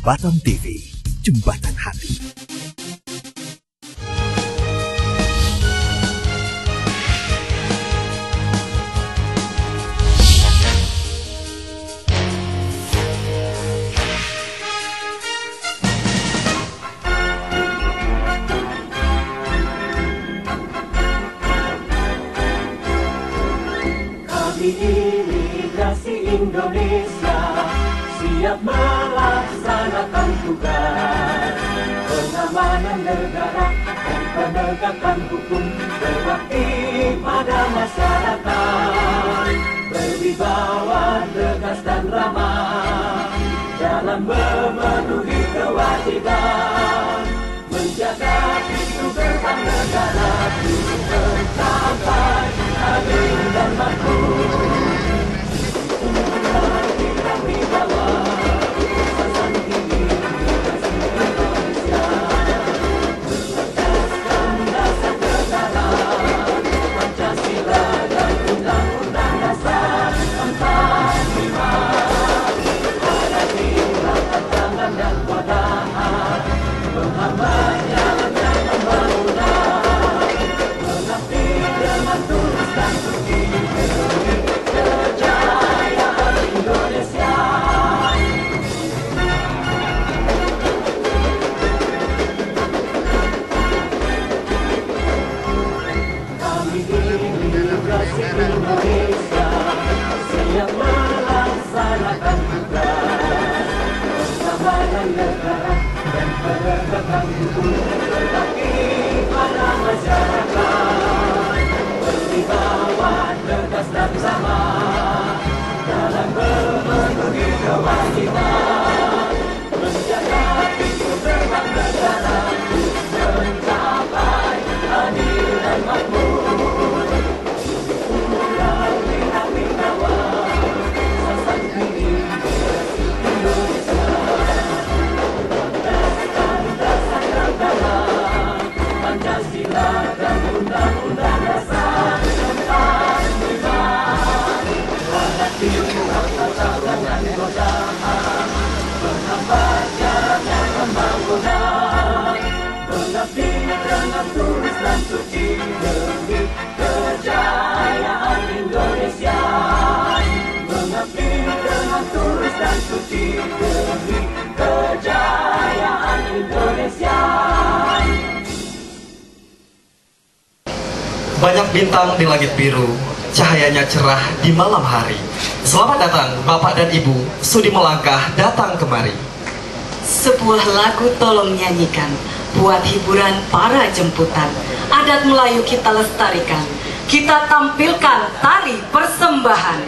Jembatan TV, Jembatan Hati. Kami Imigrasi Indonesia siap melaksanakan tugas pengamanan negara dan penegakan hukum, berbakti pada masyarakat, berwibawa tegas dan ramah dalam memenuhi kewajiban, menjaga pintu gerbang negara tercapai adil dan makmur. Indonesia siap melaksanakan tugas pengamanan negara dan penegakan hukum, berbakti pada masyarakat, berwibawa tegas dan sama dalam memenuhi kewajiban, menjaga pintu gerbang negara mencapai adil dan makmur. Mengabdi dengan tulus dan suci demi kejayaan Indonesia. Mengabdi dengan tulus dan suci demi kejayaan Indonesia. Banyak bintang di langit biru, cahayanya cerah di malam hari. Selamat datang Bapak dan Ibu, sudi melangkah datang kemari. Sebuah lagu tolong nyanyikan, buat hiburan para jemputan. Adat Melayu kita lestarikan, kita tampilkan tari persembahan.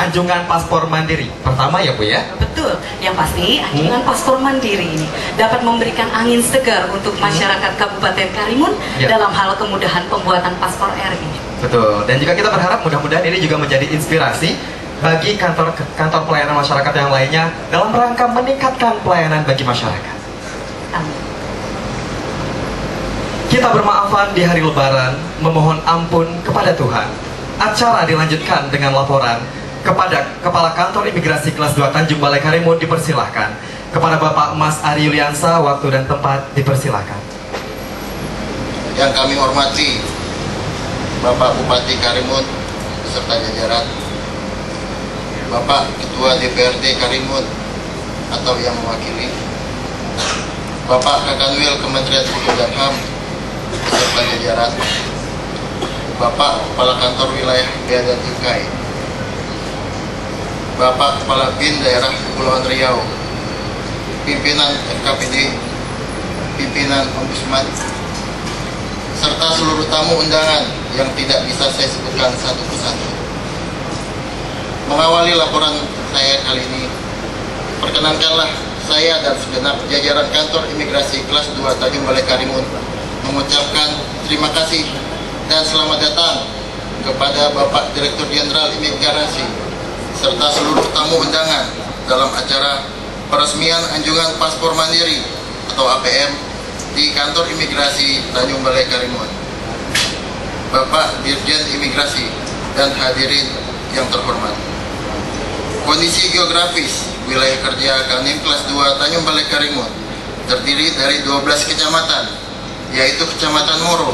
anjungan paspor mandiri pertama ya Bu ya? Betul, yang pasti anjungan paspor mandiri ini dapat memberikan angin segar untuk masyarakat Kabupaten Karimun dalam hal kemudahan pembuatan paspor RI. Betul, dan juga kita berharap mudah-mudahan ini juga menjadi inspirasi bagi kantor pelayanan masyarakat yang lainnya dalam rangka meningkatkan pelayanan bagi masyarakat. Amin. Kita bermaafan di hari Lebaran, memohon ampun kepada Tuhan. Acara dilanjutkan dengan laporan kepada Kepala Kantor Imigrasi Kelas 2 Tanjung Balai Karimun, dipersilahkan. Kepada Bapak Mas Ari Yuliansa, waktu dan tempat dipersilahkan. Yang kami hormati Bapak Bupati Karimun beserta jajaran, Bapak Ketua DPRD Karimun atau yang mewakili, Bapak Kakanwil Kementerian Hukum dan HAM beserta jajaran, Bapak Kepala Kantor Wilayah Bea dan Cukai, Bapak Kepala BIN Daerah Kepulauan Riau, pimpinan FKPD, pimpinan Ombudsman, serta seluruh tamu undangan yang tidak bisa saya sebutkan satu persatu. Mengawali laporan saya kali ini, perkenankanlah saya dan segenap jajaran Kantor Imigrasi Kelas 2 Tanjung Balai Karimun mengucapkan terima kasih dan selamat datang kepada Bapak Direktur Jenderal Imigrasi serta seluruh tamu undangan dalam acara peresmian anjungan paspor mandiri atau APM di Kantor Imigrasi Tanjung Balai Karimun. Bapak Dirjen Imigrasi dan hadirin yang terhormat, kondisi geografis wilayah kerja Kanwil Kelas 2 Tanjung Balai Karimun terdiri dari 12 kecamatan, yaitu Kecamatan Moro,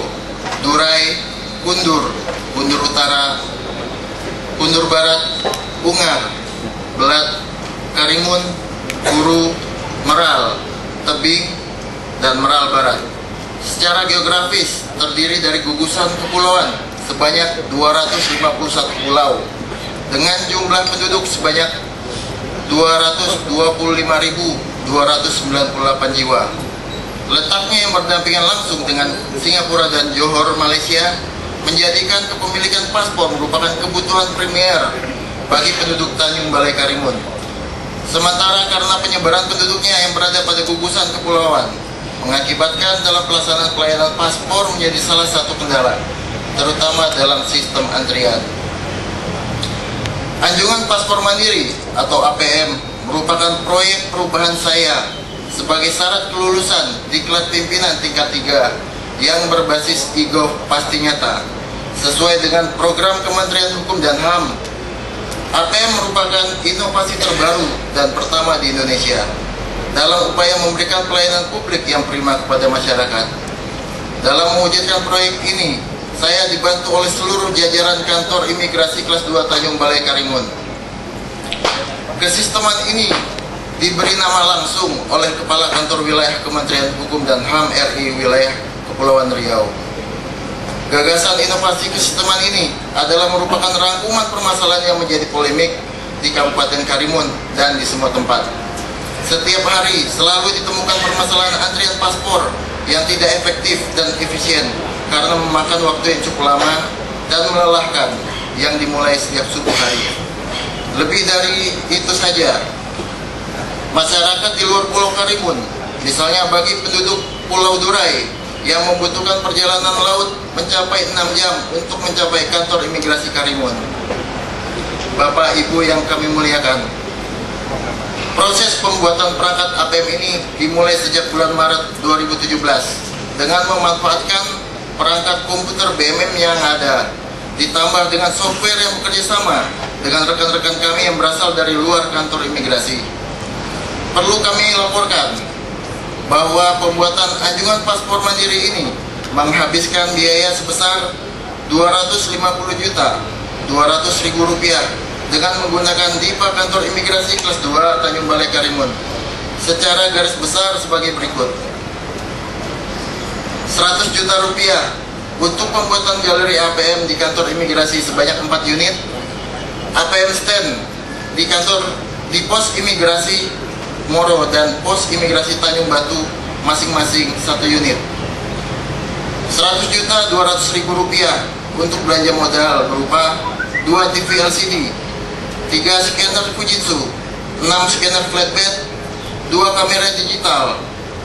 Durai, Kundur, Kundur Utara, Kundur Barat, Ungar, Belat, Karimun, Guru, Meral, Tebing, dan Meral Barat. Secara geografis terdiri dari gugusan kepulauan sebanyak 251 pulau dengan jumlah penduduk sebanyak 225.298 jiwa. Letaknya yang berdampingan langsung dengan Singapura dan Johor, Malaysia, menjadikan kepemilikan paspor merupakan kebutuhan primer bagi penduduk Tanjung Balai Karimun. Sementara karena penyebaran penduduknya yang berada pada gugusan kepulauan, mengakibatkan dalam pelaksanaan pelayanan paspor menjadi salah satu kendala, terutama dalam sistem antrian. Anjungan paspor mandiri atau APM merupakan proyek perubahan saya sebagai syarat kelulusan diklat pimpinan tingkat 3 yang berbasis e-gov pasti nyata sesuai dengan program Kementerian Hukum dan HAM. APM merupakan inovasi terbaru dan pertama di Indonesia dalam upaya memberikan pelayanan publik yang prima kepada masyarakat. Dalam mewujudkan proyek ini, saya dibantu oleh seluruh jajaran Kantor Imigrasi Kelas 2 Tanjung Balai Karimun. Kesisteman ini diberi nama langsung oleh Kepala Kantor Wilayah Kementerian Hukum dan HAM RI Wilayah Kepulauan Riau. Gagasan inovasi kesisteman ini adalah merupakan rangkuman permasalahan yang menjadi polemik di Kabupaten Karimun dan di semua tempat. Setiap hari selalu ditemukan permasalahan antrian paspor yang tidak efektif dan efisien karena memakan waktu yang cukup lama dan melelahkan yang dimulai setiap subuh hari. Lebih dari itu saja, masyarakat di luar Pulau Karimun, misalnya bagi penduduk Pulau Durai yang membutuhkan perjalanan laut mencapai 6 jam untuk mencapai kantor imigrasi Karimun. Bapak Ibu yang kami muliakan, proses pembuatan perangkat APM ini dimulai sejak bulan Maret 2017 dengan memanfaatkan perangkat komputer BMM yang ada, ditambah dengan software yang bekerja sama dengan rekan-rekan kami yang berasal dari luar kantor imigrasi. Perlu kami laporkan bahwa pembuatan anjungan paspor mandiri ini menghabiskan biaya sebesar 250.200.000 rupiah dengan menggunakan DIPA Kantor Imigrasi Kelas 2 Tanjung Balai Karimun. Secara garis besar sebagai berikut: 100 juta rupiah untuk pembuatan galeri APM di kantor imigrasi sebanyak 4 unit, APM stand di pos imigrasi Moro dan pos imigrasi Tanjung Batu masing-masing 1 unit. 100.200.000 rupiah untuk belanja modal berupa 2 TV LCD, 3 scanner Fujitsu, 6 scanner flatbed, 2 kamera digital,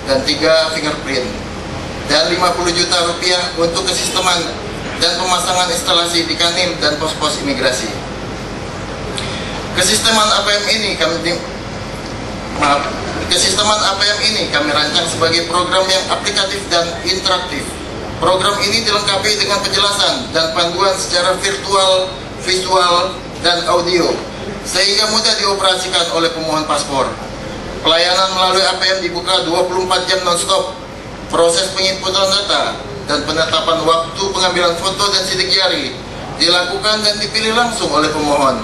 dan 3 fingerprint, dan 50 juta rupiah untuk kesisteman dan pemasangan instalasi di Kanwil dan pos-pos imigrasi. Kesisteman APM ini kami rancang sebagai program yang aplikatif dan interaktif. Program ini dilengkapi dengan penjelasan dan panduan secara virtual, visual, dan audio, sehingga mudah dioperasikan oleh pemohon paspor. Pelayanan melalui APM dibuka 24 jam non-stop. Proses penginputan data dan penetapan waktu pengambilan foto dan sidik jari dilakukan dan dipilih langsung oleh pemohon.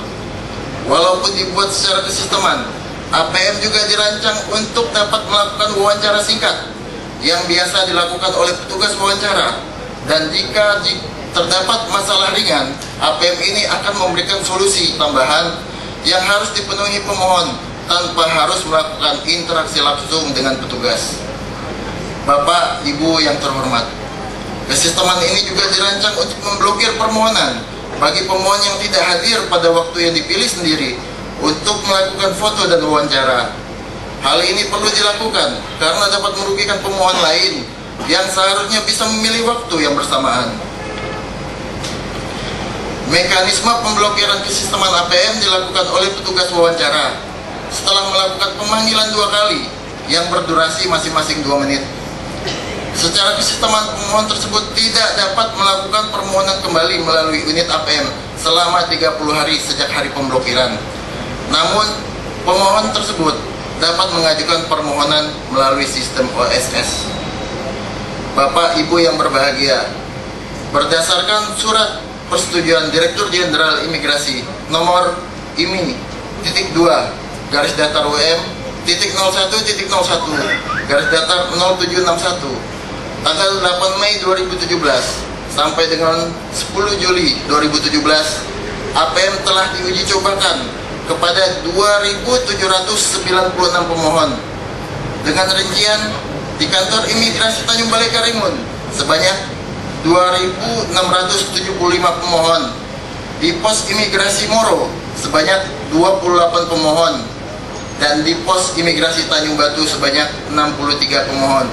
Walaupun dibuat secara kesisteman, APM juga dirancang untuk dapat melakukan wawancara singkat yang biasa dilakukan oleh petugas wawancara, dan jika terdapat masalah ringan, APM ini akan memberikan solusi tambahan yang harus dipenuhi pemohon tanpa harus melakukan interaksi langsung dengan petugas. Bapak, Ibu yang terhormat, kesisteman ini juga dirancang untuk memblokir permohonan bagi pemohon yang tidak hadir pada waktu yang dipilih sendiri untuk melakukan foto dan wawancara. Hal ini perlu dilakukan karena dapat merugikan pemohon lain yang seharusnya bisa memilih waktu yang bersamaan. Mekanisme pemblokiran kesisteman APM dilakukan oleh petugas wawancara setelah melakukan pemanggilan 2 kali yang berdurasi masing-masing 2 menit. Secara kesisteman, pemohon tersebut tidak dapat melakukan permohonan kembali melalui unit APM selama 30 hari sejak hari pemblokiran. Namun, pemohon tersebut dapat mengajukan permohonan melalui sistem OSS. Bapak, Ibu yang berbahagia, berdasarkan surat persetujuan Direktur Jenderal Imigrasi nomor IMI.2 garis datar WM .01.01 garis datar 0761 tanggal 8 Mei 2017 sampai dengan 10 Juli 2017, APM telah diuji cobakan kepada 2.796 pemohon dengan rincian di kantor imigrasi Tanjung Balai Karimun sebanyak 2.675 pemohon, di pos imigrasi Moro sebanyak 28 pemohon, dan di pos imigrasi Tanjung Batu sebanyak 63 pemohon.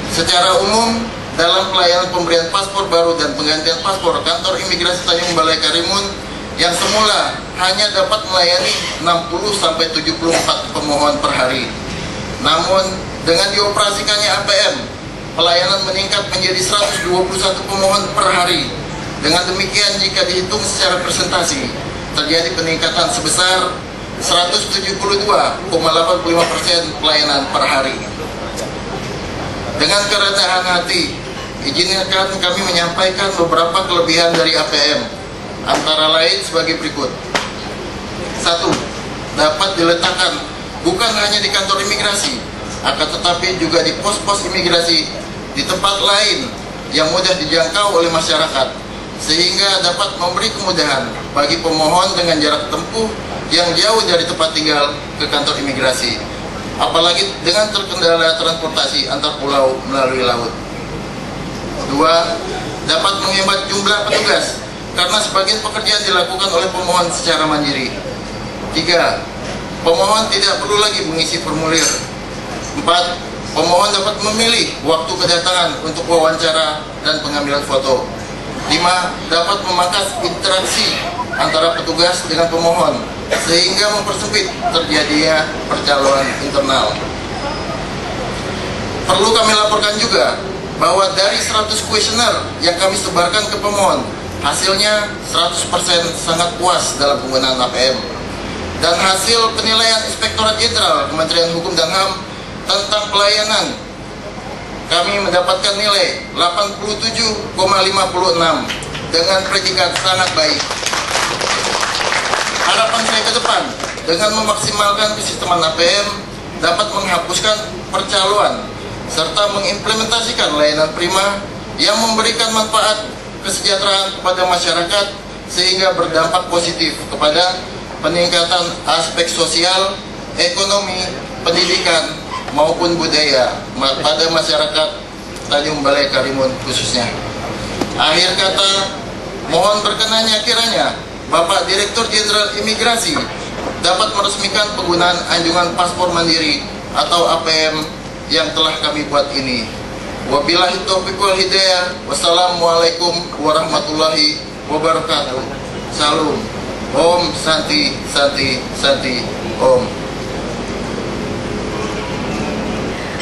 Secara umum, dalam pelayanan pemberian paspor baru dan penggantian paspor, kantor imigrasi Tanjung Balai Karimun yang semula hanya dapat melayani 60-74 pemohon per hari. Namun, dengan dioperasikannya APM, pelayanan meningkat menjadi 121 pemohon per hari. Dengan demikian, jika dihitung secara presentasi, terjadi peningkatan sebesar 172,85% pelayanan per hari. Dengan kerendahan hati, izinkan kami menyampaikan beberapa kelebihan dari APM, antara lain sebagai berikut. 1. Dapat diletakkan bukan hanya di kantor imigrasi, akan tetapi juga di pos-pos imigrasi di tempat lain yang mudah dijangkau oleh masyarakat, sehingga dapat memberi kemudahan bagi pemohon dengan jarak tempuh yang jauh dari tempat tinggal ke kantor imigrasi, apalagi dengan terkendala transportasi antar pulau melalui laut. 2. Dapat menghemat jumlah petugas karena sebagian pekerjaan dilakukan oleh pemohon secara mandiri. 3. Pemohon tidak perlu lagi mengisi formulir. 4. Pemohon dapat memilih waktu kedatangan untuk wawancara dan pengambilan foto. 5. Dapat memangkas interaksi antara petugas dengan pemohon sehingga mempersempit terjadinya percaloan internal. Perlu kami laporkan juga bahwa dari 100 kuesioner yang kami sebarkan ke pemohon, hasilnya 100% sangat puas dalam penggunaan APM. Dan hasil penilaian Inspektorat Jenderal Kementerian Hukum dan HAM tentang pelayanan, kami mendapatkan nilai 87,56 dengan predikat sangat baik. Harapan saya ke depan, dengan memaksimalkan kesisteman APM dapat menghapuskan percaloan serta mengimplementasikan layanan prima yang memberikan manfaat kesejahteraan kepada masyarakat sehingga berdampak positif kepada peningkatan aspek sosial, ekonomi, pendidikan maupun budaya pada masyarakat Tanjung Balai Karimun khususnya. Akhir kata, mohon berkenannya kiranya Bapak Direktur Jenderal Imigrasi dapat meresmikan penggunaan anjungan paspor mandiri atau APM yang telah kami buat ini. Wabillahi taufiq wal hidayah. Wassalamualaikum warahmatullahi wabarakatuh. Salam. Om Santi Santi Santi Om.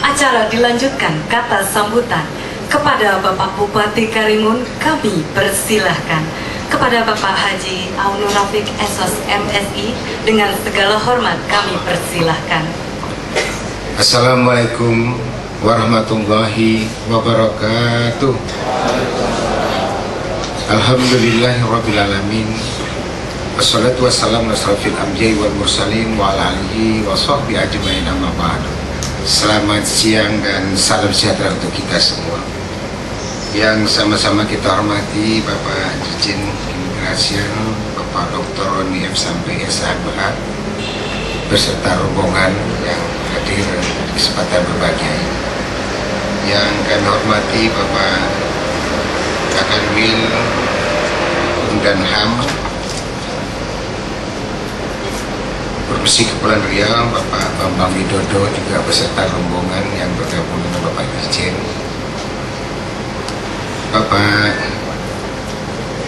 Acara dilanjutkan kata sambutan kepada Bapak Bupati Karimun. Kami persilahkan kepada Bapak Haji Aunur Rafiq SOS MSI dengan segala hormat kami persilahkan. Assalamualaikum warahmatullahi wabarakatuh. Alhamdulillahirabbil alamin. Wassalatu wassalamu ala asrofil anbiya'i wal mursalin wa ala alihi wa sahbihi ajmain, amma ba'du. Selamat siang dan salam sejahtera untuk kita semua. Yang sama-sama kita hormati Bapak Dirjen Keimigrasian, Bapak Dr. Roni F. sampai SHBH beserta rombongan yang hadir di kesempatan berbahagia ini. Yang kami hormati Bapak Kakanwil dan HAM Provinsi Kepulauan Riau, Bapak Bambang Widodo juga beserta rombongan yang bergabung dengan Bapak Dirjen, Bapak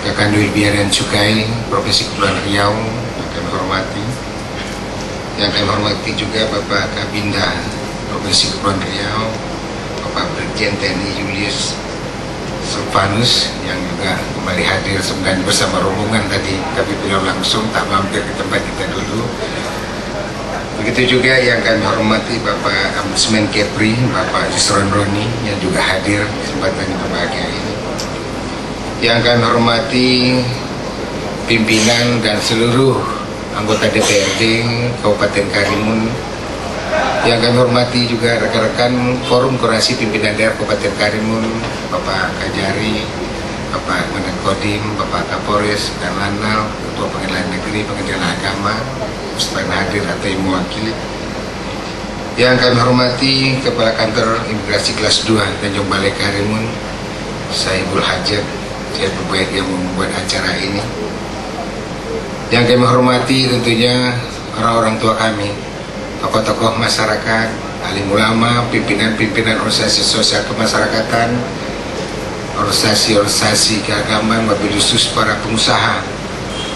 Kakanwil Biaya dan Cukai Provinsi Kepulauan Riau kami hormati. Yang kami hormati juga Bapak Kabinda Provinsi Kepulauan Riau, Bapak Brigjen TNI Julius Silvanus yang juga kembali hadir sebenarnya bersama rombongan tadi, tapi beliau langsung tak mampir ke tempat kita dulu. Begitu juga yang kami hormati Bapak Ombudsman Kepri, Bapak Yusron Roni yang juga hadir kesempatan yang berbahagia ini. Yang kami hormati pimpinan dan seluruh anggota DPRD Kabupaten Karimun. Yang kami hormati juga rekan-rekan Forum Koordinasi Pimpinan Daerah Kabupaten Karimun, Bapak Kajari, Bapak Menkodim, Bapak Kapolres, dan Lanal, Ketua Pengadilan Negeri, Pengadilan Agama, Ustaz hadir atau yang mewakili. Yang kami hormati Kepala Kantor Imigrasi Kelas 2 Tanjung Balai Karimun, Saibul Hajat, saya berbaik yang membuat acara ini. Yang kami hormati tentunya orang-orang tua kami, tokoh-tokoh masyarakat, alim ulama, pimpinan-pimpinan organisasi sosial kemasyarakatan, organisasi keagamaan, wabil khusus para pengusaha,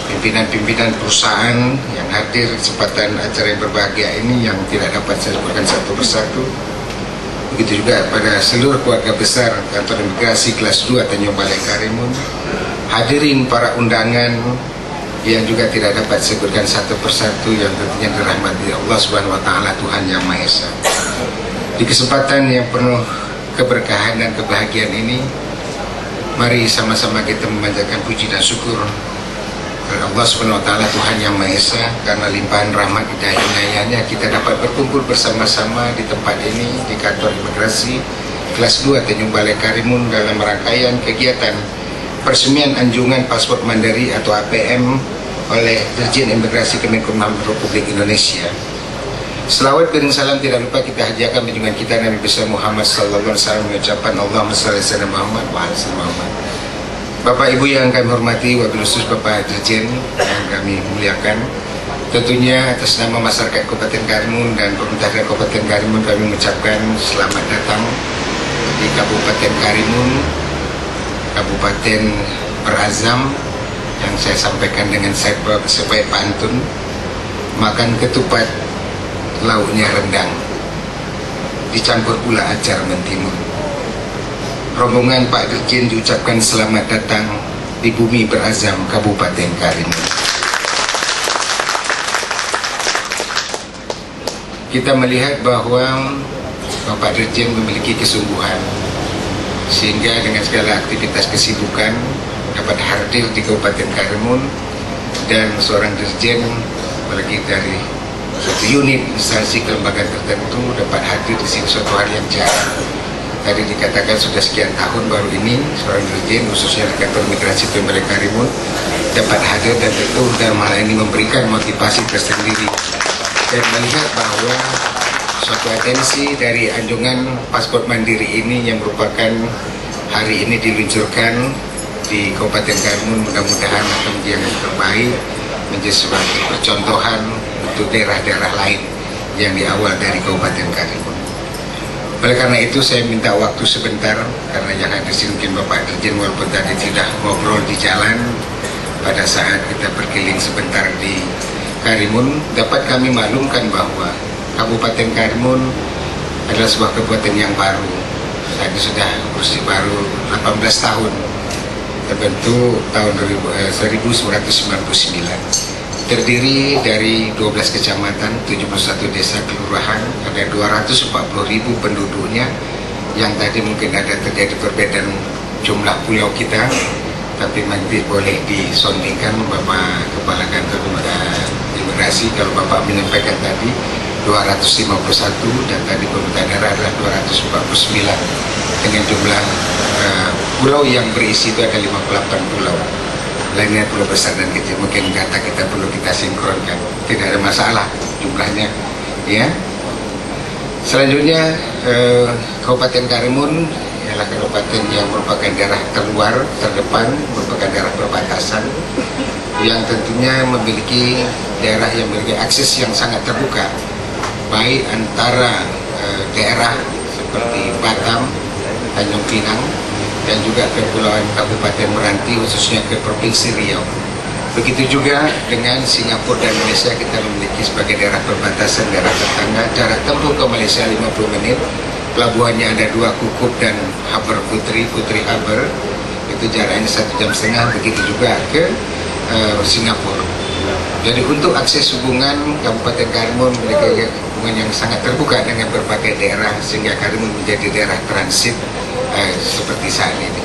pimpinan-pimpinan perusahaan yang hadir kesempatan acara yang berbahagia ini yang tidak dapat saya sebutkan satu persatu. Begitu juga pada seluruh keluarga besar Kantor Imigrasi Kelas 2 Tanjung Balai Karimun, hadirin para undangan yang juga tidak dapat disebutkan satu persatu yang tentunya dirahmati Allah Subhanahu wa Ta'ala, Tuhan Yang Maha Esa. Di kesempatan yang penuh keberkahan dan kebahagiaan ini, mari sama-sama kita memanjatkan puji dan syukur kepada Allah Subhanahu wa Ta'ala, Tuhan Yang Maha Esa, karena limpahan rahmat hidayah-Nya kita dapat berkumpul bersama-sama di tempat ini, di Kantor Imigrasi Kelas 2 Tanjung Balai Karimun dalam rangkaian kegiatan Peresmian Anjungan Paspor Mandiri atau APM oleh Dirjen Imigrasi Kemenkumham Republik Indonesia. Selawat dan salam tidak lupa kita hadiahkan junjungan kita Nabi besar Muhammad sallallahu alaihi wasallam, mengucapkan Allahumma shalli ala Muhammad wa ala Muhammad. Bapak Ibu yang kami hormati, wabil khusus Bapak Dirjen yang kami muliakan, tentunya atas nama masyarakat Kabupaten Karimun dan pemerintah Kabupaten Karimun kami mengucapkan selamat datang di Kabupaten Karimun, Kabupaten Berazam, yang saya sampaikan dengan sebaik pantun, makan ketupat lauknya rendang, dicampur pula acar mentimun. Rombongan Pak Dirjen diucapkan selamat datang di bumi Berazam, Kabupaten Karimun. Kita melihat bahwa Bapak Dirjen memiliki kesungguhan sehingga dengan segala aktivitas kesibukan dapat hadir di Kabupaten Karimun, dan seorang dirjen apalagi dari satu unit instansi kelembagaan tertentu dapat hadir di sini suatu hari yang jarang. Tadi dikatakan sudah sekian tahun baru ini seorang dirjen khususnya di Kantor Imigrasi Balai Karimun dapat hadir, dan tentu dalam hal ini memberikan motivasi tersendiri dan melihat bahwa suatu atensi dari anjungan paspor mandiri ini yang merupakan hari ini diluncurkan di Kabupaten Karimun mudah-mudahan akan menjadi yang terbaik, menjadi sebagai percontohan untuk daerah-daerah lain yang diawal dari Kabupaten Karimun. Oleh karena itu saya minta waktu sebentar, karena yang ada di sini mungkin Bapak Dirjen walaupun tadi tidak ngobrol di jalan, pada saat kita berkeliling sebentar di Karimun, dapat kami maklumkan bahwa Kabupaten Karimun adalah sebuah kabupaten yang baru. Saat ini sudah berusia baru 18 tahun, terbentuk tahun 1999. Terdiri dari 12 kecamatan, 71 desa kelurahan, ada 240.000 penduduknya, yang tadi mungkin ada terjadi perbedaan jumlah pulau kita, tapi nanti boleh disondingkan Bapak Kepala Kantor Imigrasi kalau Bapak menyampaikan tadi 251 dan tadi pemerintah daerah adalah 249 dengan jumlah pulau yang berisi itu ada 58 pulau. Lainnya pulau besar dan kecil, mungkin data kita perlu kita sinkronkan, tidak ada masalah jumlahnya ya. Selanjutnya Kabupaten Karimun ialah kabupaten yang merupakan daerah terluar, terdepan, merupakan daerah perbatasan yang tentunya memiliki daerah yang memiliki akses yang sangat terbuka, baik antara daerah seperti Batam, Tanjung Pinang, dan juga kepulauan Kabupaten Meranti, khususnya ke Provinsi Riau. Begitu juga dengan Singapura dan Malaysia, kita memiliki sebagai daerah perbatasan, daerah tetangga. Jarak tempuh ke Malaysia 50 menit, pelabuhannya ada 2 Kukup dan Harbour Putri Harbour, itu jaraknya 1,5 jam. Begitu juga ke Singapura. Jadi untuk akses hubungan, Kabupaten Karimun memiliki hubungan yang sangat terbuka dengan berbagai daerah, sehingga Karimun menjadi daerah transit seperti saat ini.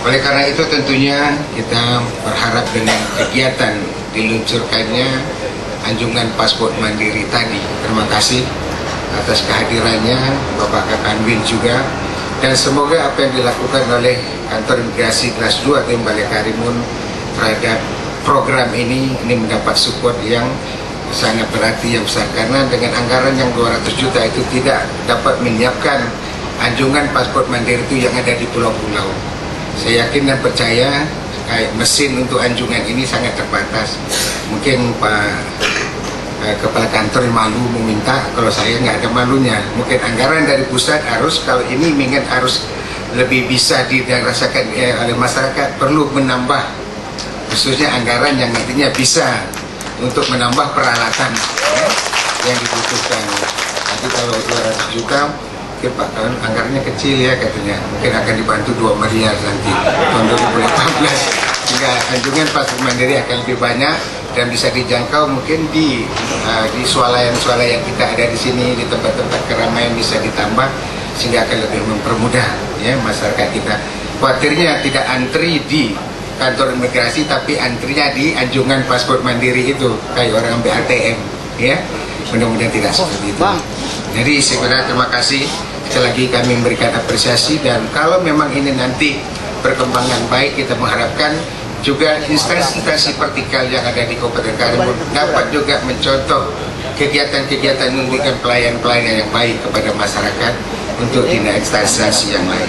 Oleh karena itu tentunya kita berharap dengan kegiatan diluncurkannya anjungan paspor mandiri tadi. Terima kasih atas kehadirannya Bapak Kakanwil juga, dan semoga apa yang dilakukan oleh Kantor Imigrasi Kelas 2 Tim Balai Karimun terhadap program ini mendapat support yang sangat berarti, yang besar, karena dengan anggaran yang 200 juta itu tidak dapat menyiapkan anjungan paspor mandiri itu yang ada di pulau-pulau. Saya yakin dan percaya mesin untuk anjungan ini sangat terbatas. Mungkin Pak Kepala Kantor malu meminta, kalau saya nggak ada malunya. Mungkin anggaran dari pusat harus, kalau ini ingin harus lebih bisa dirasakan oleh masyarakat, perlu menambah khususnya anggaran yang nantinya bisa untuk menambah peralatan yang dibutuhkan. Nanti kalau 200 juta mungkin Pak Kawan anggarannya kecil ya katanya, mungkin akan dibantu 2 miliar nanti tahun 2018, sehingga anjungan paspor mandiri akan lebih banyak dan bisa dijangkau mungkin di swalayan-swalayan kita ada di sini, di tempat-tempat keramaian bisa ditambah, sehingga akan lebih mempermudah ya masyarakat kita. Khawatirnya tidak antri di kantor imigrasi tapi antrinya di anjungan paspor mandiri itu kayak orang ambil ATM ya. Mudah-mudahan tidak seperti itu. Jadi sebenarnya terima kasih sekali lagi, kami memberikan apresiasi, dan kalau memang ini nanti perkembangan baik, kita mengharapkan juga instansi-instansi vertikal yang ada di Kabupaten Karimun dapat juga mencontoh kegiatan-kegiatan memberikan pelayanan yang baik kepada masyarakat untuk tindak instansi yang lain.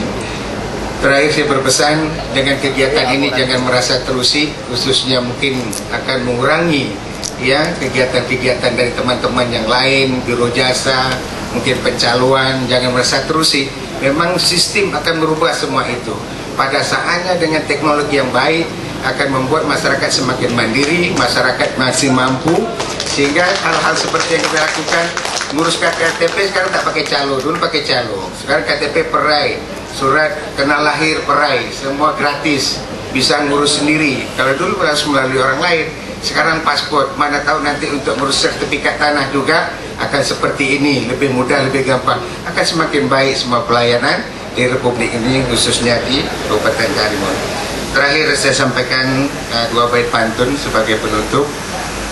Terakhir saya berpesan, dengan kegiatan ini jangan merasa terusi, khususnya mungkin akan mengurangi ya kegiatan-kegiatan dari teman-teman yang lain, biro jasa, mungkin pencalonan, jangan merasa terusi. Memang sistem akan merubah semua itu. Pada saatnya dengan teknologi yang baik akan membuat masyarakat semakin mandiri, masyarakat masih mampu, sehingga hal-hal seperti yang kita lakukan, ngurus KTP sekarang tak pakai calo, dulu pakai calo, sekarang KTP perai, surat kenal lahir perai, semua gratis, bisa ngurus sendiri. Kalau dulu harus melalui orang lain, sekarang paspor, mana tahu nanti untuk ngurus sertifikat tanah juga akan seperti ini, lebih mudah, lebih gampang, akan semakin baik semua pelayanan di Republik ini, khususnya di Kabupaten Karimun. Terakhir saya sampaikan 2 bait pantun sebagai penutup.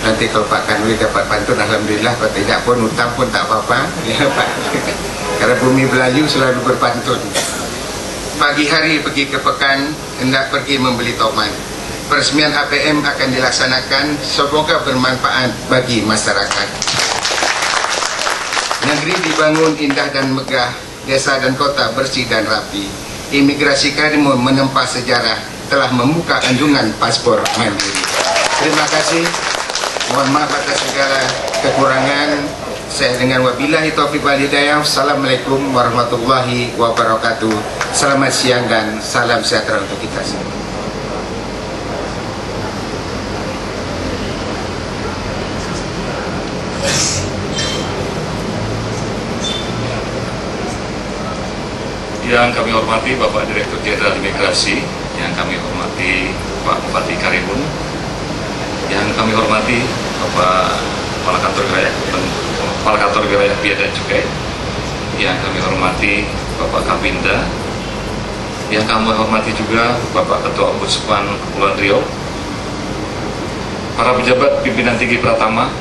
Nanti kalau Pak Kanwil dapat pantun, alhamdulillah. Kalau tidak pun utang pun tak apa-apa ya Pak, karena bumi Melayu selalu berpantun. Pagi hari pergi ke pekan, hendak pergi membeli tomat. Peresmian APM akan dilaksanakan, semoga bermanfaat bagi masyarakat. Negeri dibangun indah dan megah, desa dan kota bersih dan rapi. Imigrasi Karimun menempa sejarah telah membuka anjungan paspor mandiri. Terima kasih. Mohon maaf atas segala kekurangan. Saya dengan wabillahi taufiq wal hidayah. Assalamualaikum warahmatullahi wabarakatuh. Selamat siang dan salam sejahtera untuk kita semua. Yang kami hormati Bapak Direktur Jenderal Imigrasi, yang kami hormati Pak Bupati Karimun, yang kami hormati Bapak Kepala Kantor Wilayah Bea dan Cukai, yang kami hormati Bapak Kabinda, yang kami hormati juga Bapak Ketua Ombudsman Kepulauan Riau, para pejabat pimpinan tinggi Pratama,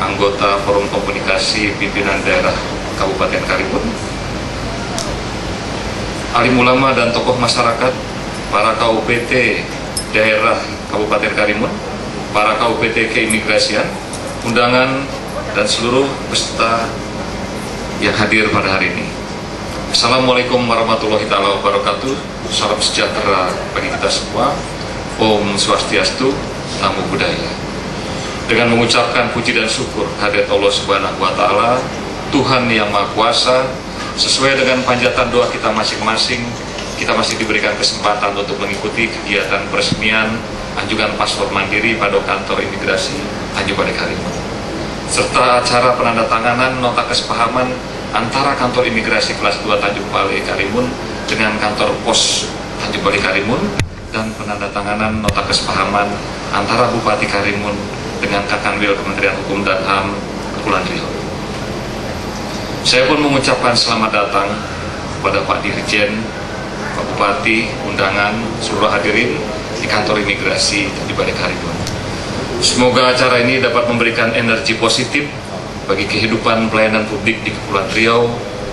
anggota Forum Komunikasi Pimpinan Daerah Kabupaten Karimun, alim ulama dan tokoh masyarakat, para KUPT daerah Kabupaten Karimun, para KUPT keimigrasian, undangan, dan seluruh peserta yang hadir pada hari ini. Assalamualaikum warahmatullahi wabarakatuh. Salam sejahtera bagi kita semua. Om Swastiastu, Namo Buddhaya. Dengan mengucapkan puji dan syukur kehadirat Allah Subhanahu wa Ta'ala, Tuhan yang Maha Kuasa, sesuai dengan panjatan doa kita masing-masing, kita masih diberikan kesempatan untuk mengikuti kegiatan peresmian anjungan paspor mandiri pada kantor imigrasi Tanjung Balai Karimun, serta acara penandatanganan nota kesepahaman antara kantor imigrasi kelas 2 Tanjung Balai Karimun dengan kantor pos Tanjung Balai Karimun, dan penandatanganan nota kesepahaman antara Bupati Karimun dengan Kakanwil Kementerian Hukum dan HAM Kepulauan Riau. Saya pun mengucapkan selamat datang kepada Pak Dirjen, Pak Bupati, undangan, seluruh hadirin di kantor imigrasi Tanjung Balai Karimun. Semoga acara ini dapat memberikan energi positif bagi kehidupan pelayanan publik di Kepulauan Riau,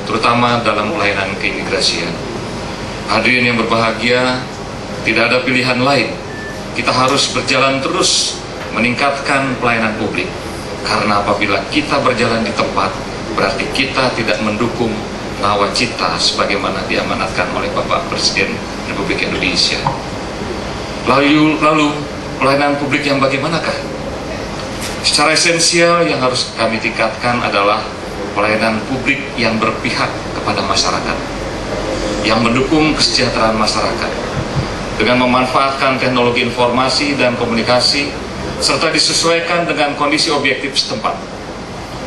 terutama dalam pelayanan keimigrasian. Hadirin yang berbahagia, tidak ada pilihan lain. Kita harus berjalan terus meningkatkan pelayanan publik, karena apabila kita berjalan di tempat, berarti kita tidak mendukung nawacita sebagaimana diamanatkan oleh Bapak Presiden Republik Indonesia. Lalu pelayanan publik yang bagaimanakah? Secara esensial yang harus kami tingkatkan adalah pelayanan publik yang berpihak kepada masyarakat, yang mendukung kesejahteraan masyarakat, dengan memanfaatkan teknologi informasi dan komunikasi, serta disesuaikan dengan kondisi objektif setempat.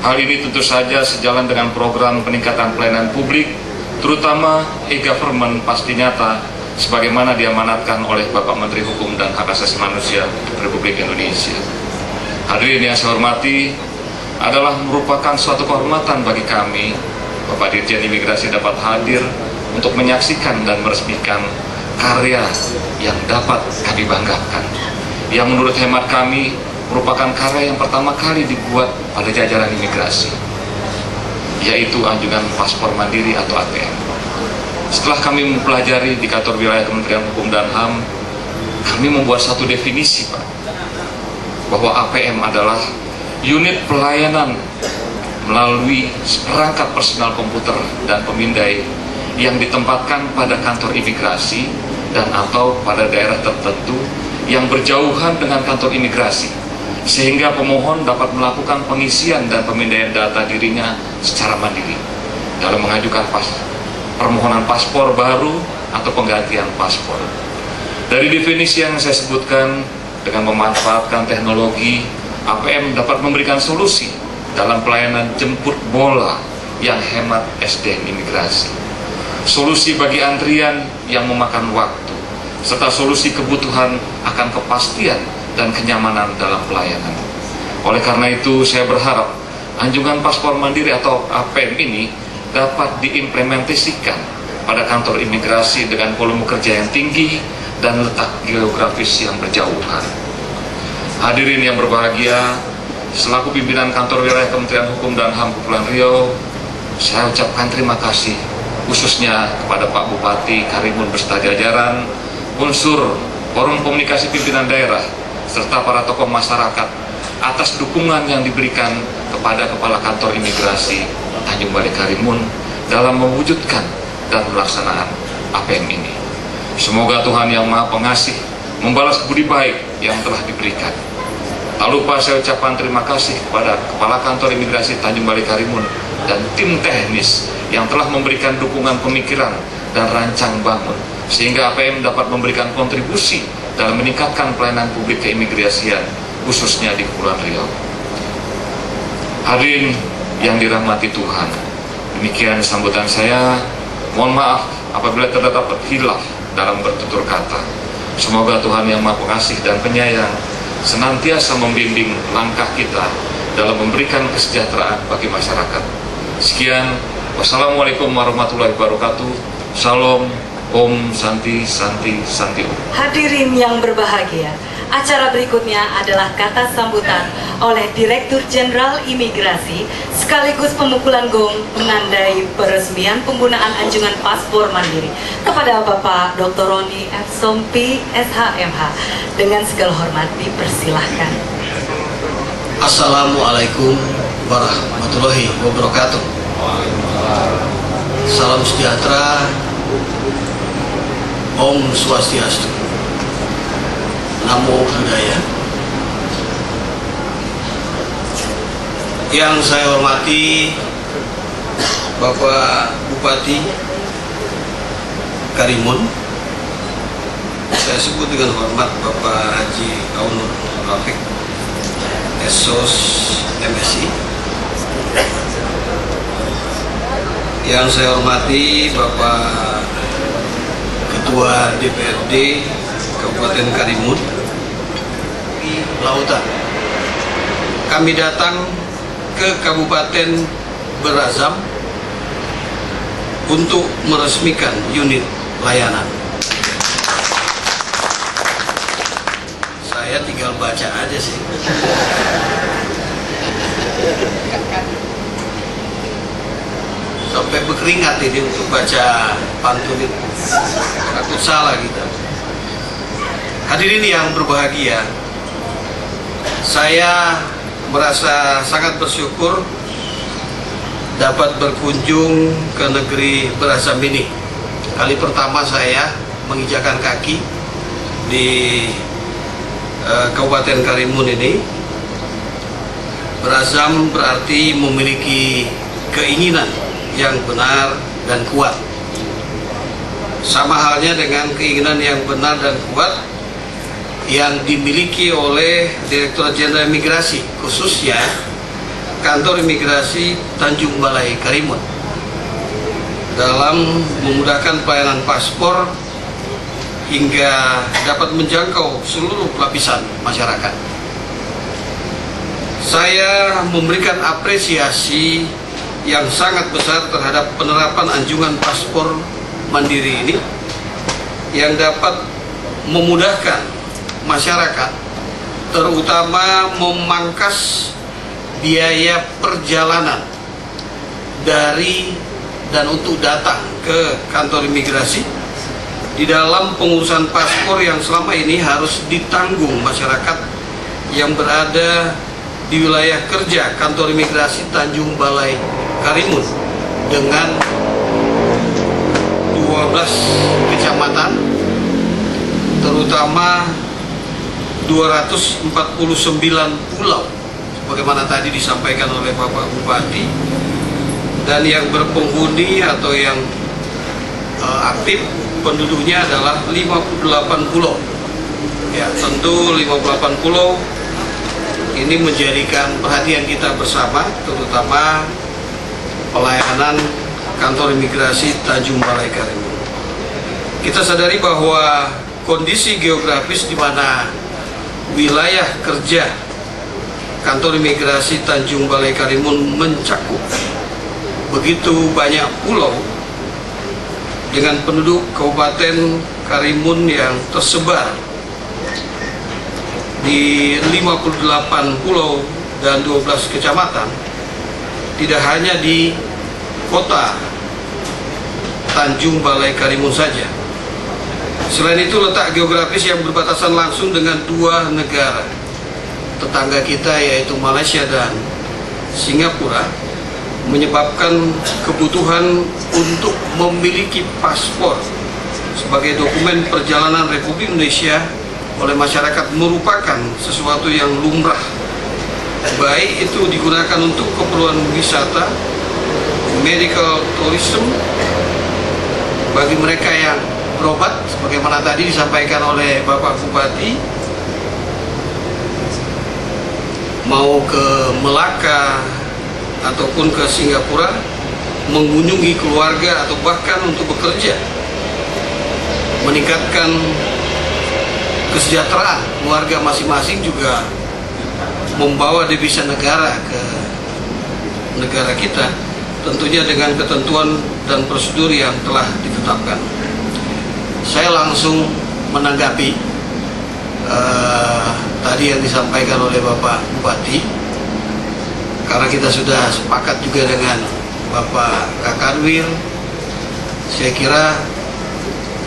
Hal ini tentu saja sejalan dengan program peningkatan pelayanan publik, terutama e-government pasti nyata, sebagaimana diamanatkan oleh Bapak Menteri Hukum dan Hak Asasi Manusia Republik Indonesia. Hadirin yang saya hormati, adalah merupakan suatu kehormatan bagi kami, Bapak Dirjen Imigrasi, dapat hadir untuk menyaksikan dan meresmikan karya yang dapat kami banggakan, yang menurut hemat kami merupakan karya yang pertama kali dibuat pada jajaran imigrasi, yaitu anjungan paspor mandiri atau APM. Setelah kami mempelajari di kantor wilayah Kementerian Hukum dan HAM, kami membuat satu definisi, Pak, bahwa APM adalah unit pelayanan melalui perangkat personal komputer dan pemindai yang ditempatkan pada kantor imigrasi dan atau pada daerah tertentu yang berjauhan dengan kantor imigrasi, sehingga pemohon dapat melakukan pengisian dan pemindaian data dirinya secara mandiri dalam mengajukan permohonan paspor baru atau penggantian paspor. Dari definisi yang saya sebutkan, dengan memanfaatkan teknologi, APM dapat memberikan solusi dalam pelayanan jemput bola yang hemat SDM imigrasi, solusi bagi antrian yang memakan waktu, serta solusi kebutuhan akan kepastian dan kenyamanan dalam pelayanan. Oleh karena itu, saya berharap anjungan paspor mandiri atau APM ini dapat diimplementasikan pada kantor imigrasi dengan volume kerja yang tinggi dan letak geografis yang berjauhan. Hadirin yang berbahagia, selaku pimpinan kantor wilayah Kementerian Hukum dan HAM Kepulauan Riau, saya ucapkan terima kasih khususnya kepada Pak Bupati Karimun beserta jajaran, unsur Forum Komunikasi Pimpinan Daerah, serta para tokoh masyarakat atas dukungan yang diberikan kepada Kepala Kantor Imigrasi Tanjung Balai Karimun dalam mewujudkan dan melaksanakan APM ini. Semoga Tuhan Yang Maha Pengasih membalas budi baik yang telah diberikan. Tak lupa saya ucapkan terima kasih kepada Kepala Kantor Imigrasi Tanjung Balai Karimun dan tim teknis yang telah memberikan dukungan pemikiran dan rancang bangun, sehingga APM dapat memberikan kontribusi dalam meningkatkan pelayanan publik keimigrasian, khususnya di Kepulauan Riau. Hadirin yang dirahmati Tuhan, demikian sambutan saya. Mohon maaf apabila terdapat hilaf dalam bertutur kata. Semoga Tuhan yang Maha Pengasih dan Penyayang senantiasa membimbing langkah kita dalam memberikan kesejahteraan bagi masyarakat. Sekian, wassalamualaikum warahmatullahi wabarakatuh. Salam, Om Santi Santi Santi Om. Hadirin yang berbahagia, acara berikutnya adalah kata sambutan oleh Direktur Jenderal Imigrasi sekaligus pemukulan gong menandai peresmian penggunaan anjungan paspor mandiri kepada Bapak Dr. Roni F. Sompi, SHMH. Dengan segala hormat dipersilahkan. Assalamualaikum warahmatullahi wabarakatuh. Salam sejahtera, Om Swastiastu, Namo Buddhaya. Yang saya hormati Bapak Bupati Karimun, saya sebut dengan hormat Bapak Haji Aunur Rafiq, SOS MSI. Yang saya hormati Bapak Ketua DPRD Kabupaten Karimun Lautan. Kami datang ke Kabupaten Berazam untuk meresmikan unit layanan. Saya tinggal baca aja sih. Sampai berkeringat ini untuk baca pantun itu. Takut salah kita. Hadirin yang berbahagia, saya merasa sangat bersyukur dapat berkunjung ke negeri Berazam ini. Kali pertama saya menginjakan kaki di Kabupaten Karimun ini. Berazam berarti memiliki keinginan yang benar dan kuat. Sama halnya dengan keinginan yang benar dan kuat yang dimiliki oleh Direktur Jenderal Imigrasi, khususnya Kantor Imigrasi Tanjung Balai Karimun, dalam memudahkan pelayanan paspor hingga dapat menjangkau seluruh lapisan masyarakat. Saya memberikan apresiasi yang sangat besar terhadap penerapan anjungan paspor mandiri ini yang dapat memudahkan masyarakat, terutama memangkas biaya perjalanan dari dan untuk datang ke kantor imigrasi di dalam pengurusan paspor yang selama ini harus ditanggung masyarakat yang berada di wilayah kerja kantor imigrasi Tanjung Balai Karimun dengan 12 kecamatan, terutama 249 pulau sebagaimana tadi disampaikan oleh Bapak Bupati, dan yang berpenghuni atau yang aktif penduduknya adalah 58 pulau. Ya, tentu 58 pulau ini menjadikan perhatian kita bersama, terutama pelayanan kantor imigrasi Tanjung Balai Karimun. Kita sadari bahwa kondisi geografis di mana wilayah kerja kantor imigrasi Tanjung Balai Karimun mencakup begitu banyak pulau dengan penduduk Kabupaten Karimun yang tersebar di 58 pulau dan 12 kecamatan, tidak hanya di kota Tanjung Balai Karimun saja. Selain itu, letak geografis yang berbatasan langsung dengan dua negara tetangga kita yaitu Malaysia dan Singapura menyebabkan kebutuhan untuk memiliki paspor sebagai dokumen perjalanan Republik Indonesia oleh masyarakat merupakan sesuatu yang lumrah, baik itu digunakan untuk keperluan wisata, medical tourism, bagi mereka yang berobat, sebagaimana tadi disampaikan oleh Bapak Bupati, mau ke Melaka ataupun ke Singapura, mengunjungi keluarga atau bahkan untuk bekerja, meningkatkan kesejahteraan keluarga masing-masing, juga membawa devisa negara ke negara kita, tentunya dengan ketentuan dan prosedur yang telah ditetapkan. Saya langsung menanggapi tadi yang disampaikan oleh Bapak Bupati, karena kita sudah sepakat juga dengan Bapak Kakanwil. Saya kira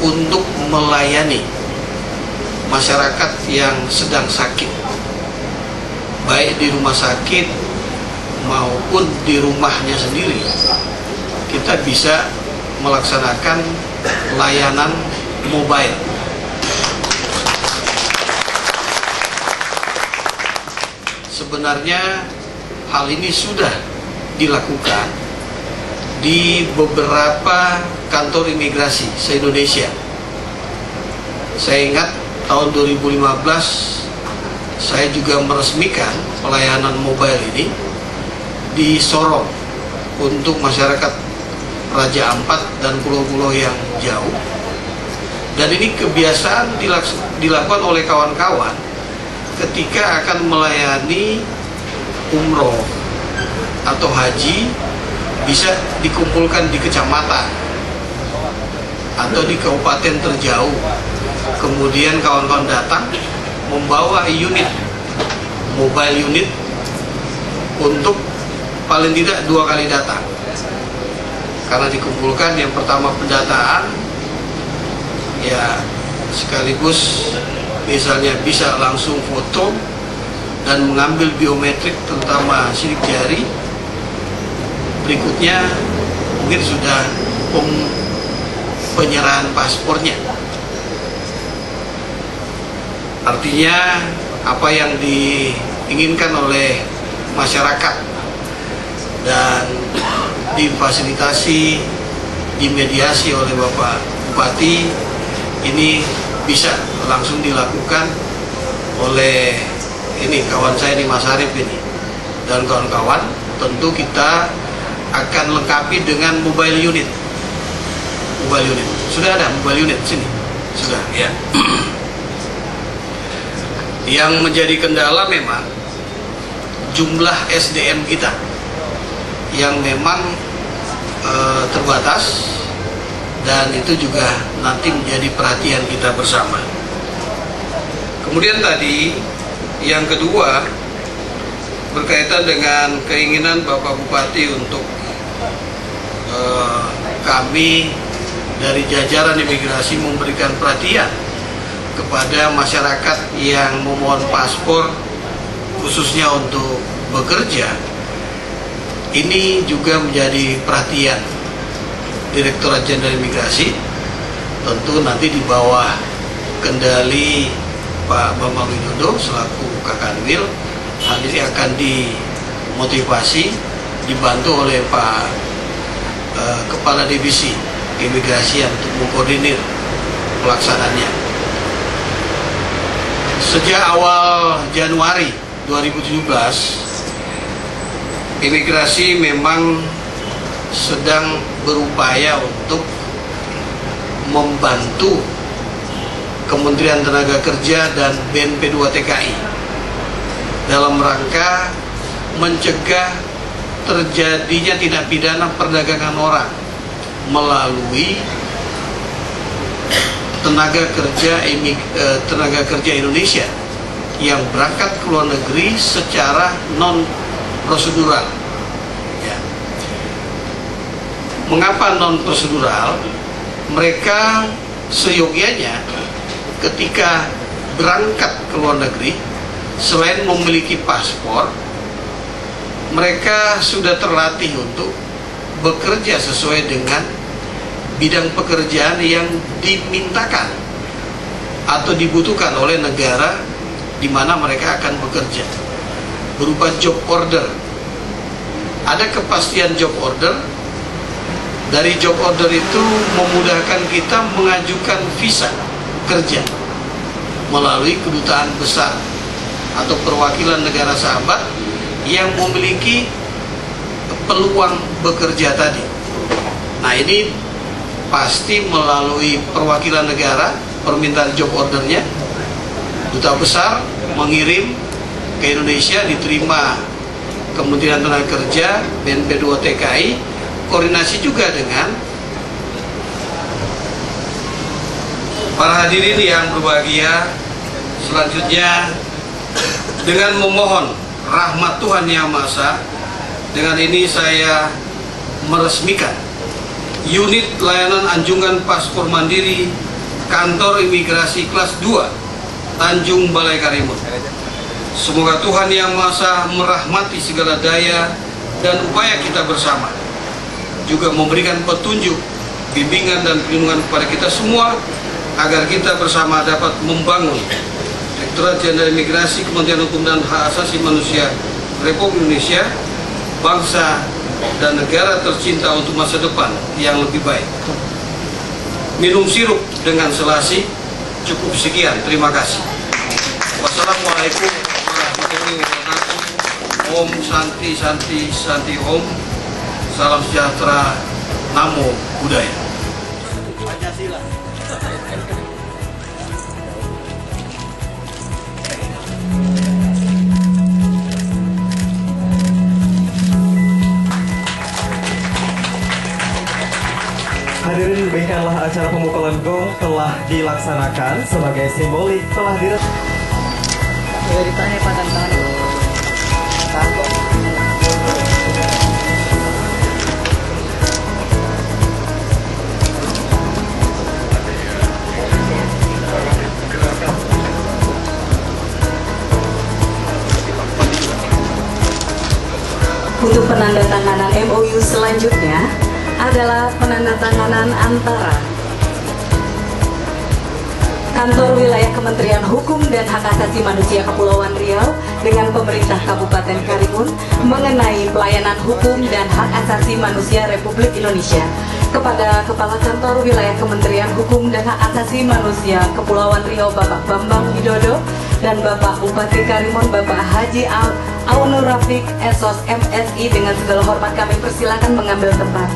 untuk melayani masyarakat yang sedang sakit, baik di rumah sakit maupun di rumahnya sendiri, kita bisa melaksanakan layanan mobile. Sebenarnya hal ini sudah dilakukan di beberapa kantor imigrasi se-Indonesia. Saya ingat tahun 2015 saya juga meresmikan pelayanan mobile ini di Sorong untuk masyarakat Raja Ampat dan pulau-pulau yang jauh. Dan ini kebiasaan dilakukan oleh kawan-kawan ketika akan melayani umroh atau haji, bisa dikumpulkan di kecamatan atau di kabupaten terjauh. Kemudian kawan-kawan datang membawa unit, mobile unit, untuk paling tidak 2 kali datang. Karena dikumpulkan, yang pertama pendataan, ya sekaligus misalnya bisa langsung foto dan mengambil biometrik, terutama sidik jari. Berikutnya mungkin sudah penyerahan paspornya. Artinya apa yang diinginkan oleh masyarakat dan difasilitasi, dimediasi oleh Bapak Bupati, ini bisa langsung dilakukan oleh ini kawan saya nih, Mas Arif ini, dan kawan-kawan. Tentu kita akan lengkapi dengan mobile unit. Mobile unit sudah ada, mobile unit sini sudah ya. Yang menjadi kendala memang jumlah SDM kita yang memang terbatas, dan itu juga nanti menjadi perhatian kita bersama. Kemudian tadi yang kedua berkaitan dengan keinginan Bapak Bupati untuk kami dari jajaran imigrasi memberikan perhatian kepada masyarakat yang memohon paspor khususnya untuk bekerja. Ini juga menjadi perhatian Direktorat Jenderal Imigrasi, tentu nanti di bawah kendali Pak Bambang Widodo selaku Kakanwil. Hal ini akan dimotivasi, dibantu oleh Pak Kepala Divisi Imigrasi untuk mengkoordinir pelaksanaannya. Sejak awal Januari 2017, imigrasi memang sedang berupaya untuk membantu Kementerian Tenaga Kerja dan BNP 2 TKI dalam rangka mencegah terjadinya tindak pidana perdagangan orang melalui tenaga kerja Indonesia yang berangkat ke luar negeri secara non prosedural. Ya. Mengapa non prosedural? Mereka seyogyanya ketika berangkat ke luar negeri, selain memiliki paspor, mereka sudah terlatih untuk bekerja sesuai dengan bidang pekerjaan yang dimintakan atau dibutuhkan oleh negara di mana mereka akan bekerja, berupa job order. Ada kepastian job order. Dari job order itu memudahkan kita mengajukan visa kerja melalui kedutaan besar atau perwakilan negara sahabat yang memiliki peluang bekerja tadi. Nah, ini pasti melalui perwakilan negara, permintaan job ordernya, duta besar mengirim ke Indonesia, diterima Kementerian Tenaga Kerja, BNP2 TKI, koordinasi juga dengan para hadirin yang berbahagia. Selanjutnya, dengan memohon rahmat Tuhan Yang Maha Esa, dengan ini saya meresmikan unit layanan anjungan paspor mandiri kantor imigrasi kelas 2 Tanjung Balai Karimun. Semoga Tuhan Yang Maha Esa merahmati segala daya dan upaya kita bersama, juga memberikan petunjuk, bimbingan dan perlindungan kepada kita semua, agar kita bersama dapat membangun Direktorat Jenderal Imigrasi, Kementerian Hukum dan Hak Asasi Manusia Republik Indonesia, bangsa dan negara tercinta untuk masa depan yang lebih baik. Minum sirup dengan selasi. Cukup sekian, terima kasih. Wassalamualaikum warahmatullahi wabarakatuh. Om Santi Santi Santi Om. Salam sejahtera, Namo Buddhaya. Pancasila. Hadirin, demikianlah acara pemukulan gong telah dilaksanakan. Sebagai simbolik telah ditanya pada Untuk penandatanganan MOU selanjutnya adalah penandatanganan antara Kantor Wilayah Kementerian Hukum dan Hak Asasi Manusia Kepulauan Riau dengan pemerintah Kabupaten Karimun mengenai pelayanan hukum dan hak asasi manusia Republik Indonesia kepada Kepala Kantor Wilayah Kementerian Hukum dan Hak Asasi Manusia Kepulauan Riau Bapak Bambang Widodo dan Bapak Bupati Karimun Bapak Haji Aunur Rafiq SOS MSI. Dengan segala hormat kami persilakan mengambil tempat.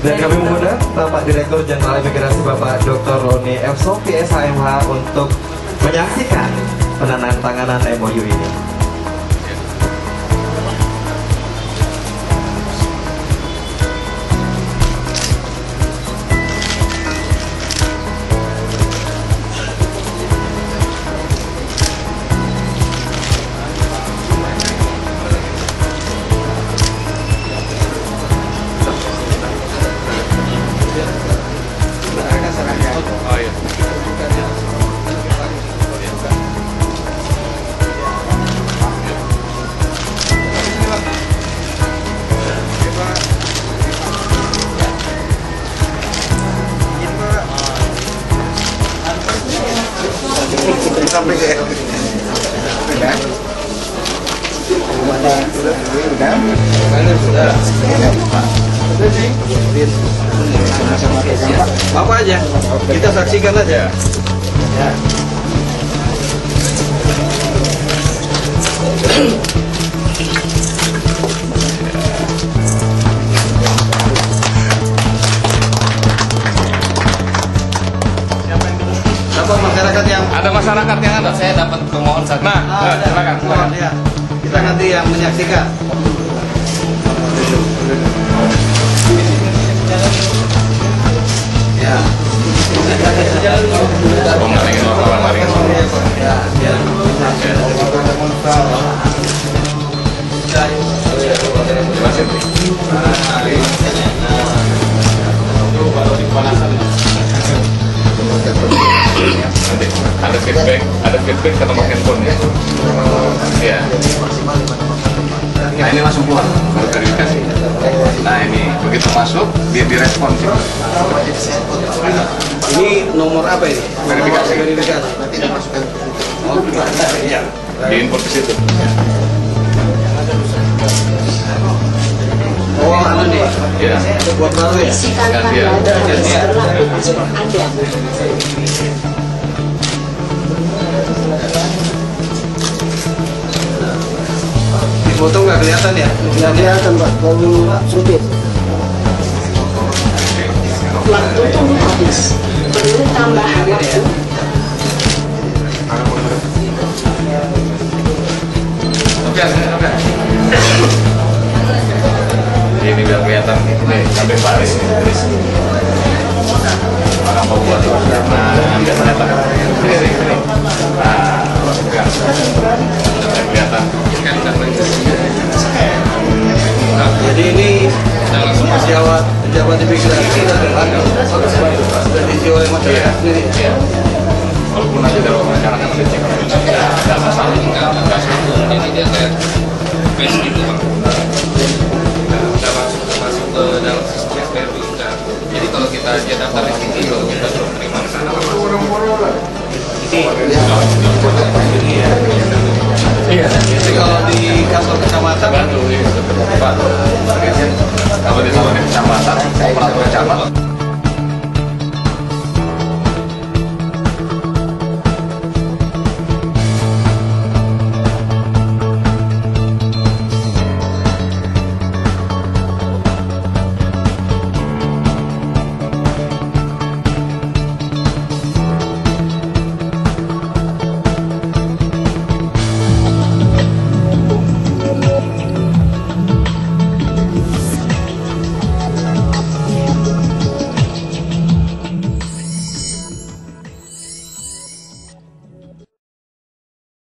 Dan kami mengundang Bapak Direktur Jenderal Imigrasi Bapak Dr. Roni F. Sofi SHMH untuk menyaksikan penandatanganan MOU ini. Sampai ke Apa aja, kita saksikan aja. Ya. Masyarakat yang ada masyarakat yang ada, saya dapat pemohon satu. Silakan. Ya. Kita nanti yang menyaksikan. Ya. Ada feedback ke nomor handphone ya. Iya. Nah ini langsung keluar baru verifikasi. Nah ini begitu masuk dia direspon sih. Ini nomor apa ini? Verifikasi. Verifikasi. Nanti dimasukkan. Oh, iya. Di input ke situ. Oh, anu nih. Ya. Buat baru ya? Gantian. Di foto nggak kelihatan ya? Nggak kelihatan Pak, terlalu sempit. Waktu tunggu habis. Perlu tambahan waktu. Ini biar kelihatan ini sampai baris ini tulis. Orang pembuat biasanya tak ini. Kelihatan. Jadi ini pejabat imigrasi sudah diisi oleh masyarakat sendiri. Walaupun nanti dalam masyarakat nanti cek, tidak masalah. Jadi dia kayak base gitu Pak. Udah masuk ke dalam sistem SPRB. Jadi kalau kita aja daftar di sini, kalau kita belum terima ke sana, Iya. Jadi kalau di kantor kecamatan bantu, Pak. Kalau di kecamatan, operator camat.